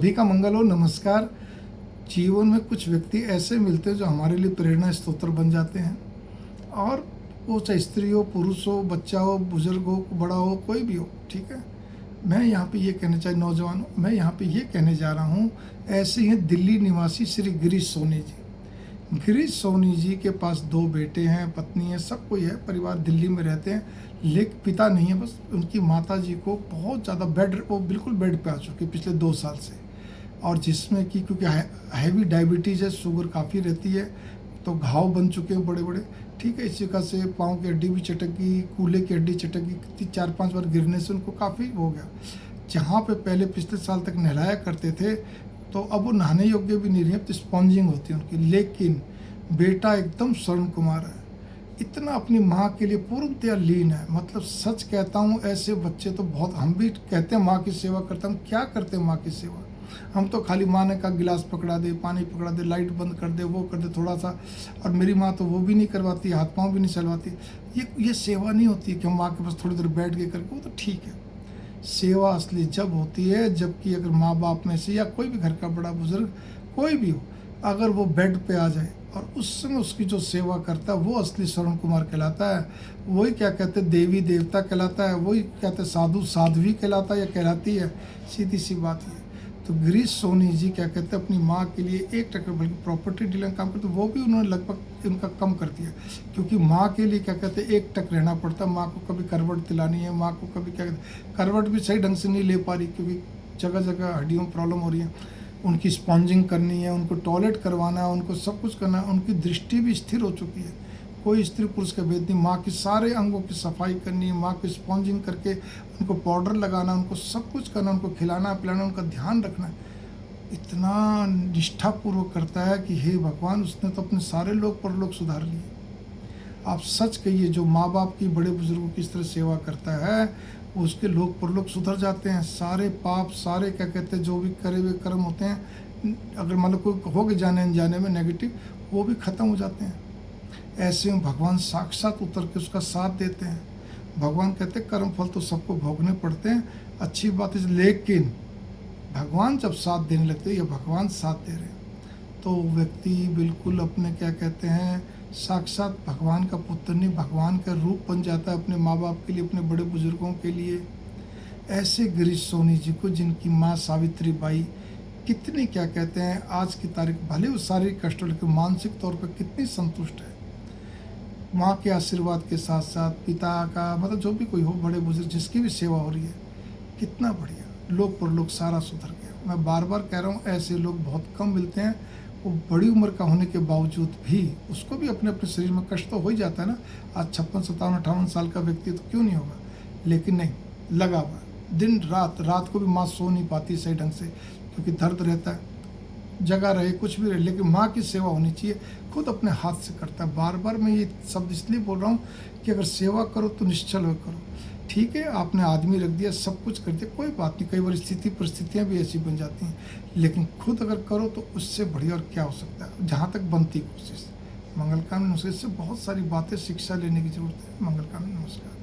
सभी का मंगल हो। नमस्कार। जीवन में कुछ व्यक्ति ऐसे मिलते हैं जो हमारे लिए प्रेरणा स्रोत बन जाते हैं, और वो चाहे स्त्री हो, पुरुष हो, बच्चा हो, बुजुर्ग हो, बड़ा हो, कोई भी हो, ठीक है। मैं यहाँ पे ये कहना चाहे नौजवान हो, मैं यहाँ पे ये कहने जा रहा हूँ, ऐसे ही हैं दिल्ली निवासी श्री गिरीश सोनी जी। गिरीश सोनी जी के पास 2 बेटे हैं, पत्नी है, सब कोई है, परिवार दिल्ली में रहते हैं, लेकिन पिता नहीं है। बस उनकी माता जी को बहुत ज़्यादा वो बिल्कुल बेड पे आ चुके पिछले 2 साल से, और जिसमें कि क्योंकि हैवी डायबिटीज़ है, शुगर काफ़ी रहती है, तो घाव बन चुके हैं बड़े बड़े, ठीक है। इसी का से पाँव की हड्डी भी चटक गई, कूल्हे की हड्डी चटक गई, 4-5 बार गिरने से उनको काफ़ी हो गया। जहाँ पे पहले पिछले साल तक नहलाया करते थे, तो अब वो नहाने योग्य भी नहीं रही, अब तो स्पॉन्जिंग होती है उनकी। लेकिन बेटा एकदम स्वर्ण कुमार है, इतना अपनी माँ के लिए पूर्णतया लीन है। मतलब सच कहता हूँ, ऐसे बच्चे तो बहुत, हम भी कहते हैं माँ की सेवा करते हैं, हम क्या करते हैं माँ की सेवा। हम तो खाली माँ ने का गिलास पकड़ा दे, पानी पकड़ा दे, लाइट बंद कर दे, वो कर दे थोड़ा सा, और मेरी माँ तो वो भी नहीं करवाती, हाथ पाँव भी नहीं चलवाती। ये सेवा नहीं होती कि हम माँ के पास थोड़ी देर बैठ के करके, वो तो ठीक है। सेवा असली जब होती है जबकि अगर माँ बाप में से या कोई भी घर का बड़ा बुजुर्ग कोई भी हो, अगर वो बेड पे आ जाए और उस समय उसकी जो सेवा करता है, वो असली स्वर्ण कुमार कहलाता है। वही क्या कहते हैं, देवी देवता कहलाता है, वही कहते हैं साधु साध्वी कहलाता है या कहलाती है। सीधी सी बात है। तो गिरीश सोनी जी क्या कहते हैं, अपनी माँ के लिए 1% बल्कि प्रॉपर्टी डीलर का काम करते, वो भी उन्होंने लगभग इनका कम कर दिया, क्योंकि माँ के लिए क्या कहते हैं 1% रहना पड़ता है। माँ को कभी करवट दिलानी है, माँ को कभी क्या कहते हैं, करवट भी सही ढंग से नहीं ले पा रही, क्योंकि जगह जगह हड्डियों में प्रॉब्लम हो रही है। उनकी स्पॉन्जिंग करनी है, उनको टॉयलेट करवाना है, उनको सब कुछ करना है। उनकी दृष्टि भी स्थिर हो चुकी है, कोई स्त्री पुरुष का भेद नहीं। माँ की सारे अंगों की सफाई करनी है, माँ को स्पॉन्जिंग करके उनको पाउडर लगाना, उनको सब कुछ करना, उनको खिलाना पिलाना, उनका ध्यान रखना है। इतना निष्ठापूर्वक करता है कि हे भगवान, उसने तो अपने सारे लोग परलोक सुधार लिए। आप सच कहिए, जो माँ बाप की, बड़े बुजुर्गों की इस तरह सेवा करता है, उसके लोग परलोक सुधर जाते हैं। सारे पाप, सारे क्या कहते हैं, जो भी करे हुए कर्म होते हैं, अगर मान लो कोई हो गए जाने अनजाने में नेगेटिव, वो भी खत्म हो जाते हैं। ऐसे में भगवान साक्षात उतर के उसका साथ देते हैं। भगवान कहते हैं कर्म फल तो सबको भोगने पड़ते हैं, अच्छी बात है, लेकिन भगवान जब साथ देने लगते हैं, या भगवान साथ दे रहे हैं, तो व्यक्ति बिल्कुल अपने क्या कहते हैं, साक्षात भगवान का पुत्र नहीं, भगवान का रूप बन जाता है अपने माँ बाप के लिए, अपने बड़े बुजुर्गों के लिए। ऐसे गिरीश सोनी जी को, जिनकी माँ सावित्री बाई कितनी क्या कहते हैं, आज की तारीख भले वो शारीरिक कष्ट, लेकिन मानसिक तौर पर कितनी संतुष्ट है। माँ के आशीर्वाद के साथ साथ पिता का, मतलब जो भी कोई हो, बड़े बुजुर्ग जिसकी भी सेवा हो रही है, कितना बढ़िया। लोग पर लोग सारा सुधर गया। मैं बार बार कह रहा हूँ, ऐसे लोग बहुत कम मिलते हैं। वो बड़ी उम्र का होने के बावजूद भी उसको भी अपने अपने शरीर में कष्ट तो हो ही जाता है ना। आज 56, 57, 58 साल का व्यक्ति तो क्यों नहीं होगा, लेकिन नहीं, लगा हुआ दिन रात। रात को भी माँ सो नहीं पाती सही ढंग से, क्योंकि दर्द रहता है, जगह रहे कुछ भी रहे, लेकिन माँ की सेवा होनी चाहिए। खुद अपने हाथ से करता है। बार बार मैं ये शब्द इसलिए बोल रहा हूँ कि अगर सेवा करो तो निश्चल हो करो। ठीक है, आपने आदमी रख दिया, सब कुछ कर दिया, कोई बात नहीं, कई बार परिस्थितियाँ भी ऐसी बन जाती हैं, लेकिन खुद अगर करो तो उससे बढ़िया और क्या हो सकता है, जहाँ तक बनती कोशिश। मंगल कामना नमस्कार। इससे बहुत सारी बातें शिक्षा लेने की जरूरत है। मंगल कामना नमस्कार।